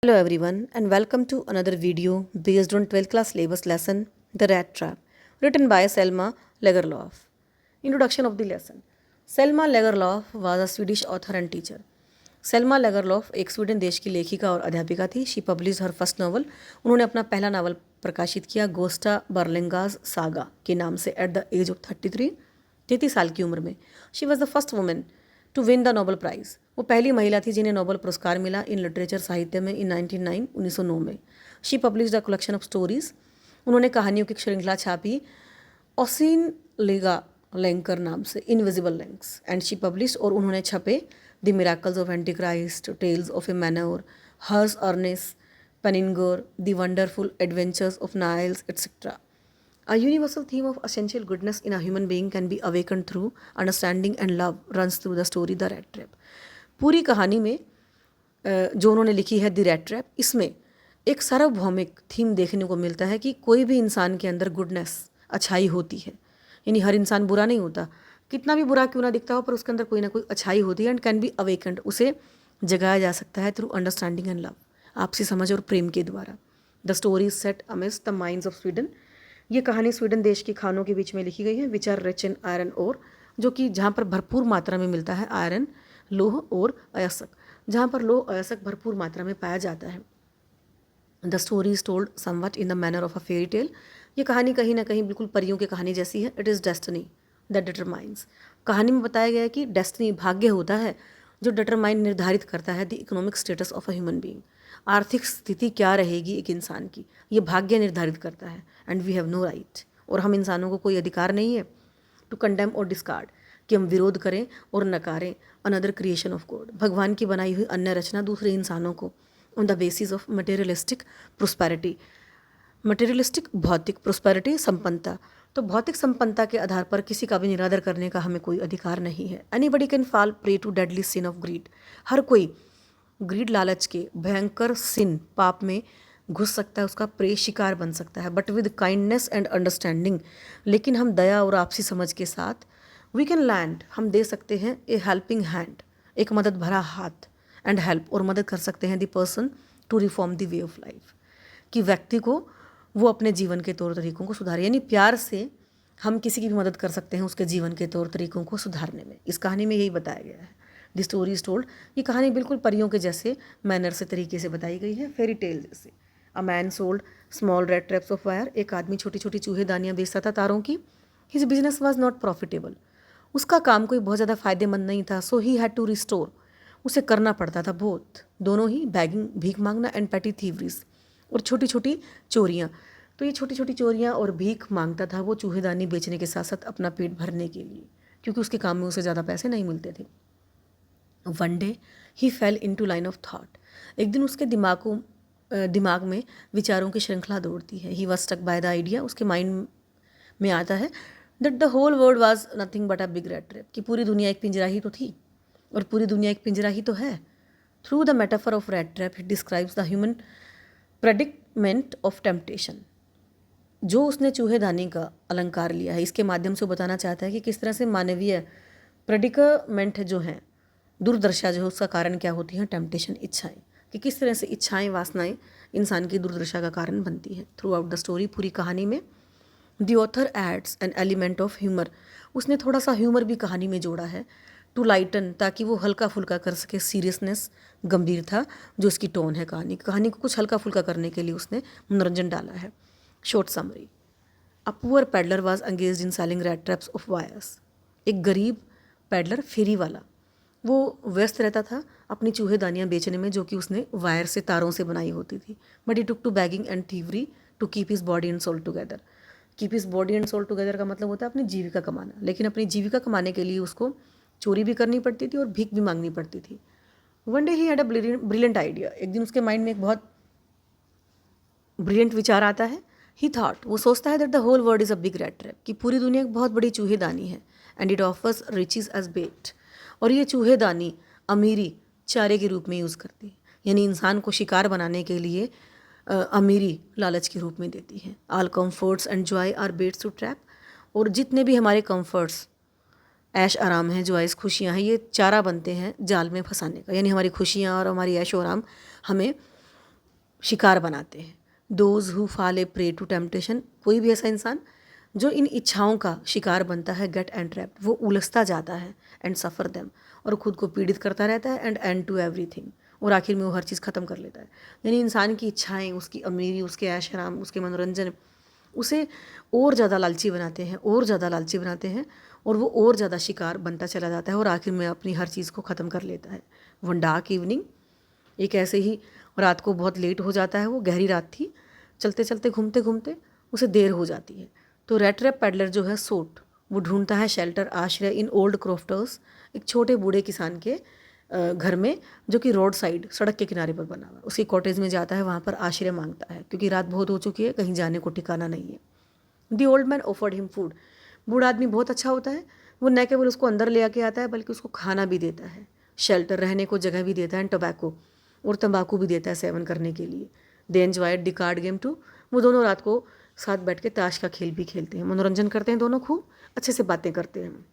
Hello everyone and welcome to another video based on 12th class syllabus lesson The Rat Trap written by Selma Lagerlof. Introduction of the lesson. Selma Lagerlof was a Swedish author and teacher. Selma Lagerlof एक Sweden देश की लेखिका और अध्यापिका थी. She publish her first novel. उन्होंने अपना पहला नावल प्रकाशित किया गोस्टा बर्लिंगाज सागा के नाम से एट द एज ऑफ 33 साल की उम्र में. She was the first women to win the Nobel prize. वो पहली महिला थी जिन्हें नोबेल पुरस्कार मिला इन लिटरेचर साहित्य में इन 1909 में. She publish the collection of stories. उन्होंने कहानियों की श्रृंखला छापी ओसिन लेगा लैंकर नाम से invisible links and she publish और उन्होंने छपे the miracles of antichrist, tales of a manor, Herr Arne's, penningar, the wonderful adventures of Nils etcetera. A universal theme of essential goodness in a human being can be awakened through understanding and love runs through the story The Rat Trap. पूरी कहानी में जो उन्होंने लिखी है the rat trap, इसमें एक सार्वभौमिक थीम देखने को मिलता है कि कोई भी इंसान के अंदर गुडनेस, अच्छाई होती है. यानी हर इंसान बुरा नहीं होता, कितना भी बुरा क्यों ना दिखता हो, पर उसके अंदर कोई ना कोई अच्छाई होती है एंड कैन बी अवेकेंड. उसे जगाया जा सकता है थ्रू अंडरस्टैंडिंग एंड लव, आपसी समझ और प्रेम के द्वारा. The story is set amidst the mines of Sweden. ये कहानी स्वीडन देश की खानों के बीच में लिखी गई है which are rich in iron ore, जो कि जहाँ पर भरपूर मात्रा में मिलता है आयरन, लोह और अयस्क, जहाँ पर लोह अयस्क भरपूर मात्रा में पाया जाता है. The story is told somewhat in the manner of a fairy tale. ये कहानी कहीं ना कहीं बिल्कुल परियों की कहानी जैसी है. It is destiny that determines. कहानी में बताया गया है कि डेस्टिनी भाग्य होता है जो डिटरमाइन निर्धारित करता है the economic status of a human being. आर्थिक स्थिति क्या रहेगी एक इंसान की, ये भाग्य निर्धारित करता है. And we have no right, और हम इंसानों को कोई अधिकार नहीं है टू कंडेम और डिस्कार्ड, कि हम विरोध करें और नकारें अनदर क्रिएशन ऑफ गॉड, भगवान की बनाई हुई अन्य रचना दूसरे इंसानों को on the basis of materialistic prosperity. Materialistic भौतिक, प्रोस्पेरिटी संपन्नता. तो भौतिक संपन्नता के आधार पर किसी का भी निरादर करने का हमें कोई अधिकार नहीं है. Anybody can fall prey to deadly sin of greed. हर कोई ग्रीड, लालच के भयंकर सिन, पाप में घुस सकता है, उसका प्रे शिकार बन सकता है. But with kindness and understanding, लेकिन हम दया और आपसी समझ के साथ वी कैन लैंड, हम दे सकते हैं ए हेल्पिंग हैंड, एक मदद भरा हाथ, एंड हेल्प और मदद कर सकते हैं the person to reform the way of life, कि व्यक्ति को वो अपने जीवन के तौर तरीकों को सुधारे. यानी प्यार से हम किसी की भी मदद कर सकते हैं उसके जीवन के तौर तरीकों को सुधारने में. इस कहानी में यही बताया गया है. The story is told. ये कहानी बिल्कुल परियों के जैसे मैनर से, तरीके से बताई गई है, फेरी टेल जैसे. A man sold small red traps of wire. एक आदमी छोटी छोटी चूहेदानियाँ बेचता था तारों की. His business was not profitable. उसका काम कोई बहुत ज़्यादा फायदेमंद नहीं था. सो ही हैड टू रिस्टोर. उसे करना पड़ता था बोथ, दोनों ही, बैगिंग भीख मांगना एंड पैटी थीवरीज, और छोटी छोटी चोरियाँ. तो ये छोटी छोटी चोरियाँ और भीख मांगता था वो चूहेदानी बेचने के साथ साथ अपना पेट भरने के लिए, क्योंकि उसके काम में उसे ज़्यादा पैसे नहीं मिलते थे. One day he fell in to line of thought. एक दिन उसके दिमाग में विचारों की श्रृंखला दौड़ती है. He was stuck by the idea. उसके माइंड में आता है that the whole world was nothing but a big rat trap, कि पूरी दुनिया एक पिंजरा ही तो थी और पूरी दुनिया एक पिंजरा ही तो है. Through the metaphor of rat trap he describes the human predicament of temptation. जो उसने चूहेदानी का अलंकार लिया है, इसके माध्यम से वो बताना चाहता है कि किस तरह से मानवीय प्रेडिकमेंट जो हैं, दुर्दशा जो है, उसका कारण क्या होती है, टेम्पटेशन, इच्छाएं, कि किस तरह से इच्छाएं, वासनाएं इंसान की दुर्दशा का कारण बनती है. थ्रू आउट द स्टोरी, पूरी कहानी में the author adds an element of humour. उसने थोड़ा सा ह्यूमर भी कहानी में जोड़ा है टू लाइटन, ताकि वो हल्का फुल्का कर सके सीरियसनेस, गंभीरता जो इसकी टोन है कहानी को कुछ हल्का फुल्का करने के लिए उसने मनोरंजन डाला है. Short summary. A poor peddler was engaged in selling rat traps of wires. एक गरीब पैडलर, फेरी वाला, वो व्यस्त रहता था अपनी चूहेदानियाँ बेचने में, जो कि उसने वायर से, तारों से बनाई होती थी. But he took to begging and thievery to keep his body and soul together. Keep his body and soul together का मतलब होता है अपनी जीविका कमाना. लेकिन अपनी जीविका कमाने के लिए उसको चोरी भी करनी पड़ती थी और भीख भी मांगनी पड़ती थी. One day he had a brilliant idea. एक दिन उसके माइंड में एक बहुत ब्रिलियंट विचार आता है. ही थॉट, वो सोचता है that the whole world is a big rat trap, कि पूरी दुनिया एक बहुत बड़ी चूहेदानी है. And it offers riches as bait. और ये चूहेदानी अमीरी चारे के रूप में यूज़ करती है. यानी इंसान को शिकार बनाने के लिए अमीरी लालच के रूप में देती है. All comforts and joy are baits to trap. और जितने भी हमारे कम्फर्ट्स, ऐश आराम है, जॉयस, खुशियाँ हैं, ये चारा बनते हैं जाल में फंसाने का. यानी हमारी खुशियाँ और हमारी ऐश आराम हमें शिकार बनाते हैं। Those who fall a prey to temptation, कोई भी ऐसा इंसान जो इन इच्छाओं का शिकार बनता है, गेट एंट्रैप्ड, वो उलझता जाता है, एंड सफ़र देम, और खुद को पीड़ित करता रहता है, एंड एंड टू एवरीथिंग, और आखिर में वो हर चीज़ ख़त्म कर लेता है। यानी इंसान की इच्छाएं, उसकी अमीरी, उसके ऐश आराम, उसके मनोरंजन उसे और ज़्यादा लालची बनाते हैं, और ज़्यादा लालची बनाते हैं, और वो और ज़्यादा शिकार बनता चला जाता है, और आखिर में अपनी हर चीज़ को ख़त्म कर लेता है। वन डार्क इवनिंग, एक ऐसे ही रात को बहुत लेट हो जाता है, वो गहरी रात थी, चलते चलते घूमते घूमते उसे देर हो जाती है। तो रेड ट्रैप पैडलर जो है सोट, वो ढूंढता है शेल्टर, आश्रय, इन ओल्ड क्रॉफ्टर्स, एक छोटे बूढ़े किसान के घर में, जो कि रोड साइड, सड़क के किनारे पर बना हुआ है। उसकी कॉटेज में जाता है, वहाँ पर आश्रय मांगता है, क्योंकि रात बहुत हो चुकी है, कहीं जाने को ठिकाना नहीं है। The old man offered him food, बूढ़ा आदमी बहुत अच्छा होता है, वो न केवल उसको अंदर ले आके आता है, बल्कि उसको खाना भी देता है, शेल्टर, रहने को जगह भी देता है, एंड टोबैको, और तंबाकू भी देता है सेवन करने के लिए। They enjoyed the card game too, वो दोनों रात को साथ बैठ के ताश का खेल भी खेलते हैं, मनोरंजन करते हैं दोनों, खूब अच्छे से बातें करते हैं।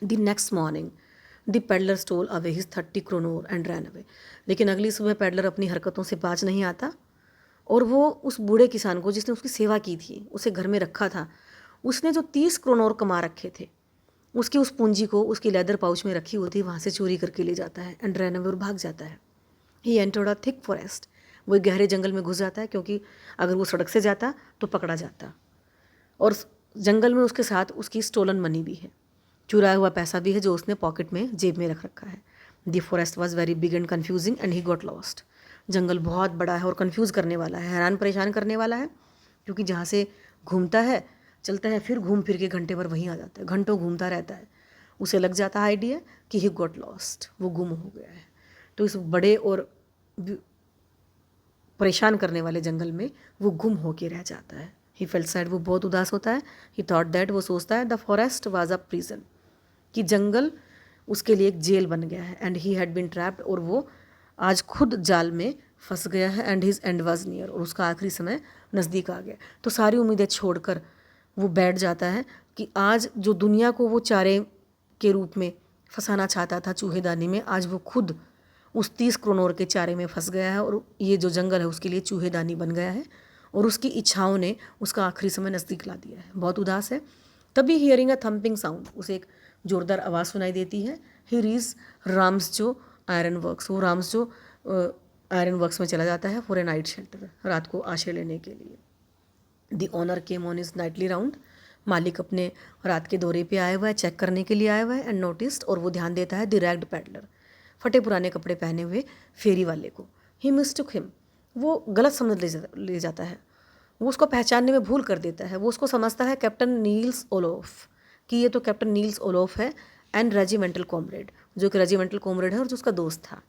The next morning the peddler stole away his 30 kronor and ran away, लेकिन अगली सुबह पेडलर अपनी हरकतों से बाज नहीं आता, और वो उस बूढ़े किसान को, जिसने उसकी सेवा की थी, उसे घर में रखा था, उसने जो 30 क्रोनोर कमा रखे थे, उसकी उस पूंजी को उसकी लेदर पाउच में रखी होती, वहाँ से चोरी करके ले जाता है, एंड रैन अवे, और भाग जाता है। He entered a thick forest, वो एक गहरे जंगल में घुस जाता है, क्योंकि अगर वो सड़क से जाता तो पकड़ा जाता, और जंगल में उसके साथ उसकी स्टोलन मनी भी है, चुराया हुआ पैसा भी है, जो उसने पॉकेट में, जेब में रख रखा है। The forest was very big and confusing and he got lost, जंगल बहुत बड़ा है और कन्फ्यूज़ करने वाला है, हैरान परेशान करने वाला है, क्योंकि जहाँ से घूमता है, चलता है, फिर घूम फिर के घंटे भर वहीं आ जाता है, घंटों घूमता रहता है, उसे लग जाता है आइडिया कि ही गॉट लॉस्ट, वो गुम हो गया है। तो इस बड़े और परेशान करने वाले जंगल में वो गुम होके रह जाता है। ही फेल्ट सैड, वो बहुत उदास होता है। ही थॉट दैट, वो सोचता है, the forest was a prison, कि जंगल उसके लिए एक जेल बन गया है, and he had been trapped, और वो आज खुद जाल में फंस गया है, and his end was near, और उसका आखिरी समय नज़दीक आ गया। तो सारी उम्मीदें छोड़कर वो बैठ जाता है कि आज जो दुनिया को वो चारे के रूप में फंसाना चाहता था चूहेदानी में, आज वो खुद उस 30 क्रोनोर के चारे में फंस गया है, और ये जो जंगल है उसके लिए चूहेदानी बन गया है, और उसकी इच्छाओं ने उसका आखिरी समय नज़दीक ला दिया है। बहुत उदास है। तभी हियरिंग अ थम्पिंग साउंड, उसे एक जोरदार आवाज़ सुनाई देती है। ही रीज राम्स जो आयरन वर्क्स, वो राम्स जो आयरन वर्क्स में चला जाता है फॉर ए नाइट शेल्टर, रात को आश्रय लेने के लिए। The owner came on his nightly round, मालिक अपने रात के दौरे पे आया हुआ है, चेक करने के लिए आया हुआ है, एंड नोटिस्ड, और वो ध्यान देता है, द रैग्ड पैडलर, फटे पुराने कपड़े पहने हुए फेरी वाले को। ही मिस्टुक हिम, वो गलत समझ ले जाता है, वो उसको पहचानने में भूल कर देता है। वो उसको समझता है कैप्टन नील्स ओलोफ, कि ये तो कैप्टन नील्स ओलोफ है, एंड रेजिमेंटल कॉमरेड, जो कि रेजिमेंटल कॉमरेड है और जो उसका दोस्त था।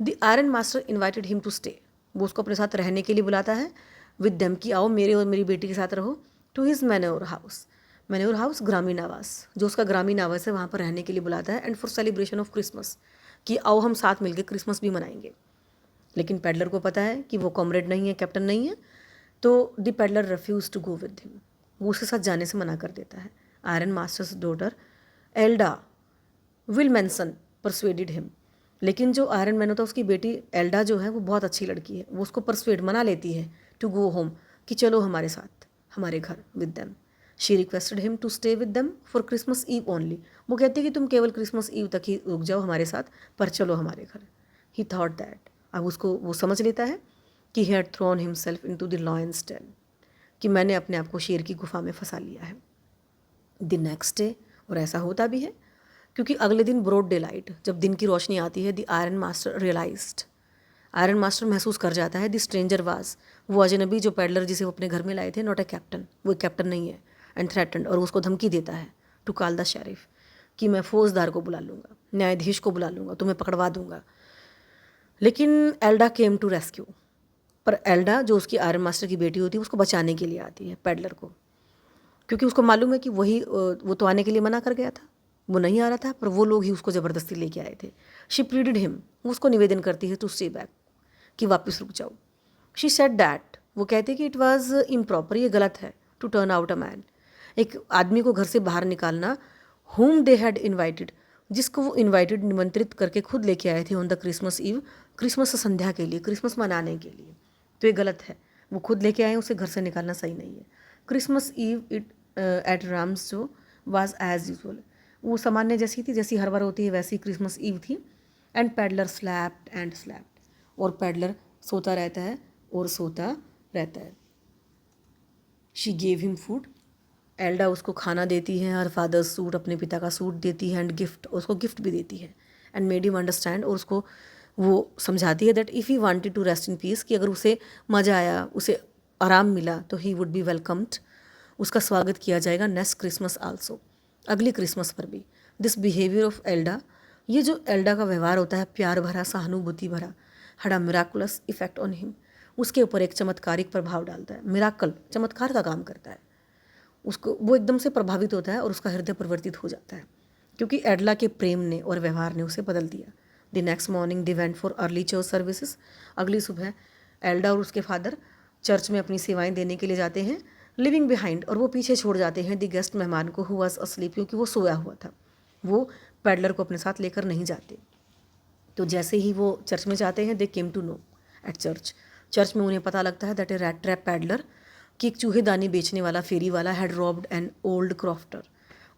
The iron master invited him to stay, वो उसको अपने साथ रहने के लिए बुलाता है, विद देम, कि आओ मेरे और मेरी बेटी के साथ रहो, to his manor house, manor house ग्रामीण आवास, जो उसका ग्रामीण आवास है, वहाँ पर रहने के लिए बुलाता है, and for celebration of Christmas, कि आओ हम साथ मिलकर क्रिसमस भी मनाएंगे। लेकिन पेडलर को पता है कि वो कॉमरेड नहीं है, कैप्टन नहीं है, तो the peddler refuse to go with him, वो उसके साथ जाने से मना कर देता है। आयरन मास्टर्स डॉटर एल्डा विलमेंसन परसुएडेड हिम, लेकिन जो आयरन मैन होता है, उसकी बेटी एल्डा जो है, वो बहुत अच्छी लड़की है, वो उसको परसुएड, मना लेती है, टू गो होम, कि चलो हमारे साथ, हमारे घर, with them. She requested him to stay with them for Christmas Eve only, वो कहती है कि तुम केवल क्रिसमस ईव तक ही रुक जाओ हमारे साथ, पर चलो हमारे घर। ही थॉट दैट, अब उसको वो समझ लेता है कि he had thrown himself into the lion's den, कि मैंने अपने आप को शेर की गुफा में फंसा लिया है। द नेक्स्ट डे, और ऐसा होता भी है, क्योंकि अगले दिन ब्रॉड डे लाइट, जब दिन की रोशनी आती है, the iron master realised, iron master महसूस कर जाता है, द स्ट्रेंजर वाज, वो अजनबी जो पेडलर जिसे वो अपने घर में लाए थे, नॉट ए कैप्टन, वो कैप्टन नहीं है, एंड थ्रेटन्ड, और उसको धमकी देता है, टू कॉल द शेरिफ, कि मैं फौजदार को बुला लूँगा, न्यायाधीश को बुला लूँगा, तुम्हें पकड़वा दूंगा। लेकिन एल्डा केम टू रेस्क्यू, पर एल्डा जो उसकी आयरन मास्टर की बेटी होती है, उसको बचाने के लिए आती है पेडलर को, क्योंकि उसको मालूम है कि वो तो आने के लिए मना कर गया था, वो नहीं आ रहा था, पर वो लोग ही उसको ज़बरदस्ती लेके आए थे। शी प्लीडेड हिम, वो उसको निवेदन करती है, टू स्टे बैक, कि वापस रुक जाओ। शी सेड दैट, वो कहते कि इट वाज इम्प्रॉपर, ये गलत है, to turn out a man, एक आदमी को घर से बाहर निकालना, whom दे हैड इन्वाइटेड, जिसको वो निमंत्रित करके खुद लेके आए थे, on the Christmas eve, Christmas संध्या के लिए, क्रिसमस मनाने के लिए। तो ये गलत है। वो खुद लेके आए, उसे घर से निकालना सही नहीं है। Christmas Eve it at Ramsjo was as usual, वो सामान्य जैसी थी, जैसी हर बार होती है वैसी क्रिसमस ईव थी। And peddler slapped and slapped, और पैडलर सोता रहता है और सोता रहता है। शी गेव हिम फूड, एल्डा उसको खाना देती है, हर फादर सूट, अपने पिता का सूट देती है, एंड गिफ्ट, उसको गिफ्ट भी देती है। एंड मेड हिम अंडरस्टैंड, और उसको वो समझाती है that if he wanted to rest in peace, कि अगर उसे मज़ा आया, उसे आराम मिला, तो ही वुड बी वेलकम्ड, उसका स्वागत किया जाएगा नेक्स्ट क्रिसमस आल्सो, अगली क्रिसमस पर भी। दिस बिहेवियर ऑफ एल्डा, ये जो एल्डा का व्यवहार होता है प्यार भरा, सहानुभूति भरा, had a miraculous effect on him, उसके ऊपर एक चमत्कारिक प्रभाव डालता है। मिराकल, चमत्कार का काम करता है। उसको वो एकदम से प्रभावित होता है और उसका हृदय परिवर्तित हो जाता है, क्योंकि एडला के प्रेम ने और व्यवहार ने उसे बदल दिया। The next morning they went for early church services, अगली सुबह एल्डा और उसके फादर चर्च में अपनी सेवाएं देने के लिए जाते हैं। लिविंग बिहाइंड, और वो पीछे छोड़ जाते हैं द गेस्ट, मेहमान को, हु वाज अस्लीप, क्योंकि वो सोया हुआ था। वो पैडलर को अपने साथ लेकर नहीं जाते। तो जैसे ही वो चर्च में जाते हैं, they came to know at church, church में उन्हें पता लगता है that a rat trap peddler, कि एक चूहेदानी बेचने वाला फेरी वाला had robbed an old crofter,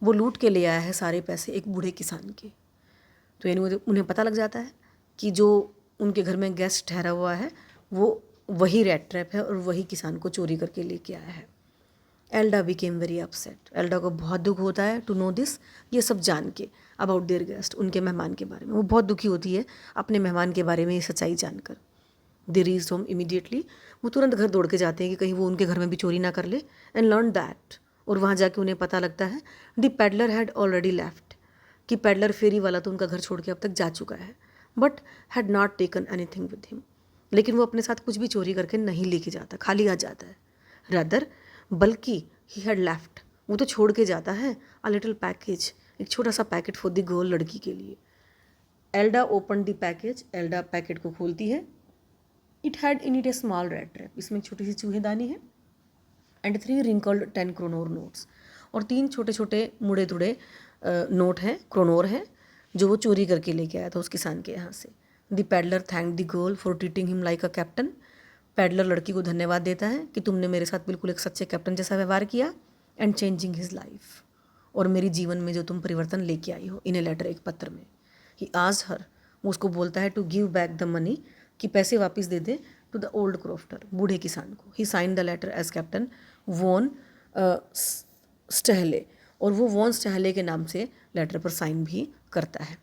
वो लूट के ले आया है सारे पैसे एक बूढ़े किसान के। तो यानी उन्हें पता लग जाता है कि जो उनके घर में गेस्ट ठहरा हुआ है वो वही रैट ट्रैप है और वही किसान को चोरी करके लेके आया है। एल्डा बिकेम वेरी अपसेट, एल्डा को बहुत दुख होता है टू नो दिस, ये सब जान के, अबाउट देयर गेस्ट, उनके मेहमान के बारे में। वो बहुत दुखी होती है अपने मेहमान के बारे में ये सच्चाई जानकर। दे रीच होम इमीडिएटली, वो तुरंत घर दौड़ के जाते हैं कि कहीं वो उनके घर में भी चोरी ना कर ले। एंड लर्न दैट, और वहाँ जाके उन्हें पता लगता है the peddler had already left, कि पैडलर फेरी वाला तो उनका घर छोड़ के अब तक जा चुका है, but had not taken anything with him, लेकिन वो अपने साथ कुछ भी चोरी करके नहीं लेके जाता, खाली आ जाता है। रादर, बल्कि ही हैड लेफ्ट, वो तो छोड़ के जाता है अ लिटिल पैकेज, एक छोटा सा पैकेट फॉर द गर्ल, लड़की के लिए। एल्डा ओपन द पैकेज, एल्डा पैकेट को खोलती है। It had in it A small rat trap, इसमें एक छोटी सी चूहेदानी है। एंड 3 रिंकल्ड 10 क्रोनोर नोट्स, और 3 छोटे छोटे मुड़े तुड़े नोट हैं, क्रोनोर हैं, जो वो चोरी करके लेके आया था उस किसान के यहाँ से। The peddler thank the girl for treating him like a captain, peddler लड़की को धन्यवाद देता है कि तुमने मेरे साथ बिल्कुल एक सच्चे कैप्टन जैसा व्यवहार किया। एंड चेंजिंग हिज लाइफ, और मेरी जीवन में जो तुम परिवर्तन लेके आई हो, इन ए लेटर, एक पत्र में। ही आज हर, वो उसको बोलता है to give back the money, कि पैसे वापस दे दे, टू द ओल्ड क्रॉफ्टर, बूढ़े किसान को। He sign the letter as captain von Stahle, और वो वॉन स्टहले के नाम से लेटर पर साइन भी करता है।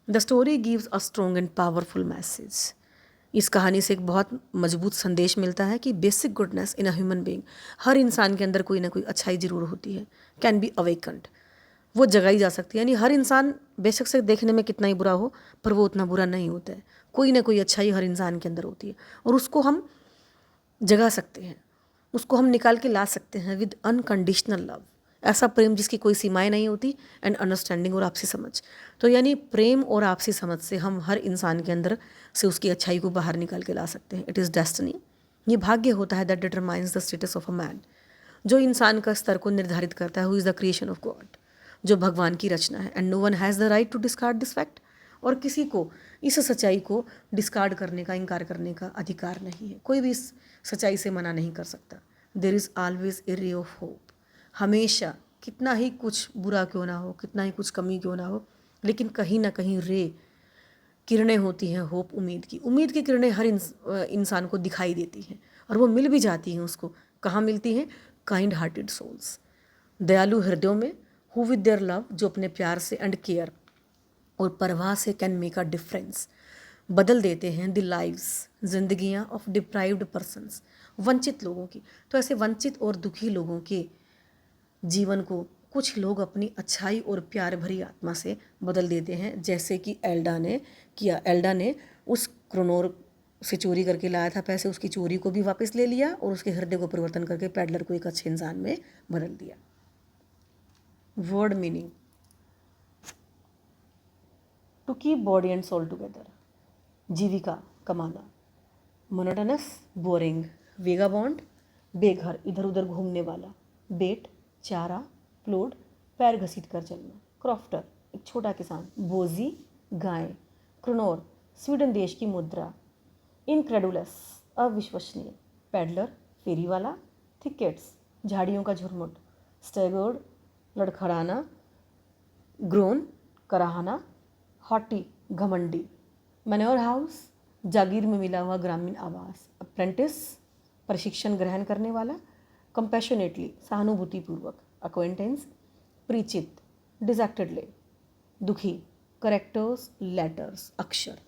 The story gives a strong and powerful message, इस कहानी से एक बहुत मजबूत संदेश मिलता है कि basic goodness in a human being, हर इंसान के अंदर कोई ना कोई अच्छाई जरूर होती है, कैन बी अवेकन्ड, वो जगाई जा सकती है। यानी हर इंसान बेशक से देखने में कितना ही बुरा हो, पर वो उतना बुरा नहीं होता है, कोई ना कोई अच्छाई हर इंसान के अंदर होती है, और उसको हम जगा सकते हैं, उसको हम निकाल के ला सकते हैं विद अनकंडीशनल लव, ऐसा प्रेम जिसकी कोई सीमाएं नहीं होती, एंड अंडरस्टैंडिंग, और आपसी समझ। तो यानी प्रेम और आपसी समझ से हम हर इंसान के अंदर से उसकी अच्छाई को बाहर निकाल के ला सकते हैं। इट इज़ डेस्टिनी, ये भाग्य होता है that determines the status of a man, जो इंसान का स्तर को निर्धारित करता है। Who is the creation of God, जो भगवान की रचना है। And no one has the right to discard this fact, और किसी को इस सच्चाई को डिस्कार्ड करने का, इनकार करने का अधिकार नहीं है, कोई भी इस सच्चाई से मना नहीं कर सकता। There is always a ray of hope, हमेशा, कितना ही कुछ बुरा क्यों ना हो, कितना ही कुछ कमी क्यों ना हो, लेकिन कहीं ना कहीं किरणें होती हैं होप, उम्मीद की किरणें हर इंसान को दिखाई देती हैं, और वो मिल भी जाती हैं उसको। कहाँ मिलती हैं? काइंड हार्टेड सोल्स, दयालु हृदयों में, हु विद देयर लव, जो अपने प्यार से एंड केयर और परवाह से कैन मेक अ डिफरेंस, बदल देते हैं द लाइव्स, जिंदगियां ऑफ डिप्राइव्ड पर्सन्स, वंचित लोगों की। तो ऐसे वंचित और दुखी लोगों के जीवन को कुछ लोग अपनी अच्छाई और प्यार भरी आत्मा से बदल देते हैं, जैसे कि एल्डा ने किया। एल्डा ने उस क्रोनोर से चोरी करके लाया था पैसे, उसकी चोरी को भी वापस ले लिया, और उसके हृदय को परिवर्तन करके पैडलर को एक अच्छे इंसान में बदल दिया। Word meaning, to keep body and soul together, जीविका, कमाना। Monotonous, boring. वेगाबॉन्ड, बेघर, इधर उधर घूमने वाला। बेट, चारा। प्लोड, पैर घसीट कर चलना। क्रॉफ्टर, एक छोटा किसान। बोजी, गाय। क्रोनोर, स्वीडन देश की मुद्रा। इनक्रेडुलस, अविश्वसनीय, पैडलर फेरी वाला, थिकेट्स झाड़ियों का झुरमुट, स्टेगर्ड लड़खड़ाना, ग्रोन कराहना, हॉटी घमंडी, मैन्योर हाउस जागीर में मिला हुआ ग्रामीण आवास, अप्रेंटिस प्रशिक्षण ग्रहण करने वाला, कंपैशनेटली सहानुभूतिपूर्वक, अक्वेंटेंस परिचित, डिजैक्टेडली दुखी, करेक्टर्स लेटर्स अक्षर.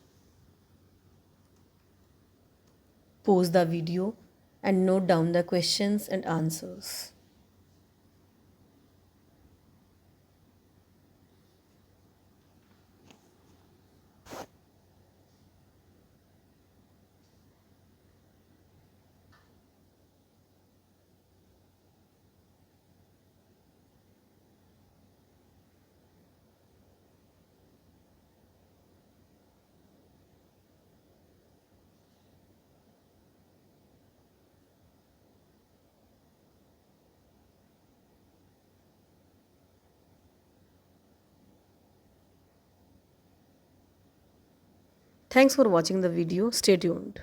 Pause the video and note down the questions and answers. Thanks for watching the video. Stay tuned.